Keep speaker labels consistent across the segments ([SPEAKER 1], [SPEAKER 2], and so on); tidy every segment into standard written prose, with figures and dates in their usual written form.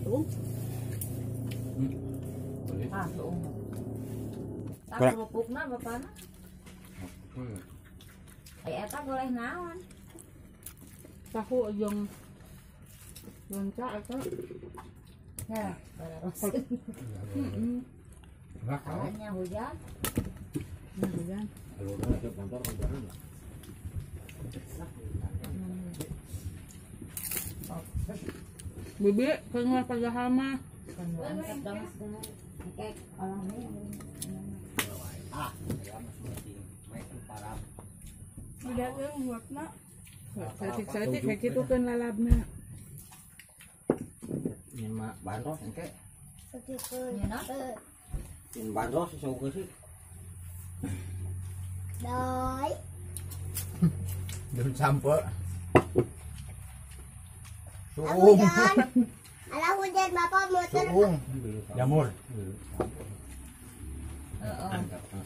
[SPEAKER 1] tuh.
[SPEAKER 2] Ah, tuh. Tak kerupukna bapakna. Eta boleh naon.
[SPEAKER 1] Tahu yang loncat itu.
[SPEAKER 2] Ya, beres. Hanya hujan.
[SPEAKER 1] Hujan.
[SPEAKER 3] Kalau udah ke kantor kantoran lah.
[SPEAKER 1] Bibi keluar pada hama.
[SPEAKER 2] Angkat dong segala. Kayak orang ini.
[SPEAKER 3] Ah, ya masih main parah.
[SPEAKER 1] Udah kan buatna. Satik kayak gitu kan lalabna.
[SPEAKER 3] Ini mah bandros engke.
[SPEAKER 2] Nyeuna.
[SPEAKER 3] Ini bandros sesuatu sih.
[SPEAKER 4] Doi.
[SPEAKER 3] Belum sampai.
[SPEAKER 4] Suung. Alah hujan bapak motor.
[SPEAKER 3] Suung. Jamur.
[SPEAKER 2] Heeh.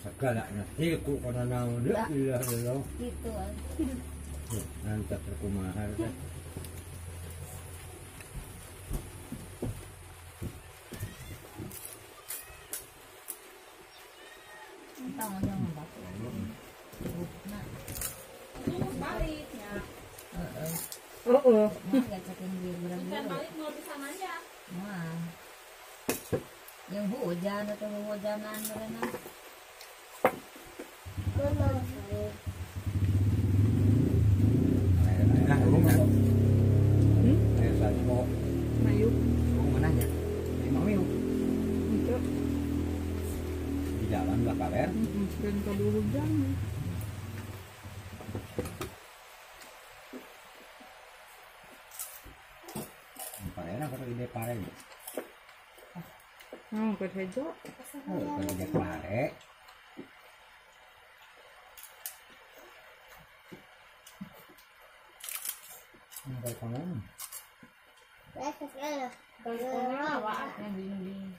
[SPEAKER 3] Segala nasi ku kana naon deuk ilah.
[SPEAKER 2] Gitu.
[SPEAKER 3] Nanti perkumaha teh.
[SPEAKER 2] Entang aja ngebatu. Nah. Baliknya. Heeh.
[SPEAKER 1] Oh.
[SPEAKER 2] Enggak cekin dia berang.
[SPEAKER 1] Balik mau di sana aja.
[SPEAKER 2] Nah. Yang hujan atau hujanan berenang.
[SPEAKER 3] Nah, urung kan. Ayo saja mau
[SPEAKER 1] Mayuk.
[SPEAKER 3] urung nanya. Ini mau yuk.
[SPEAKER 1] Itu.
[SPEAKER 3] Di jalan belakang ya.
[SPEAKER 1] Dan kalau hujan.
[SPEAKER 3] Parena kalau ide pare.
[SPEAKER 1] Oh, ke hejo.
[SPEAKER 3] Kalau ide pare. Sampai kamu.
[SPEAKER 4] Besok ya.
[SPEAKER 2] Kalau awak yang dinding.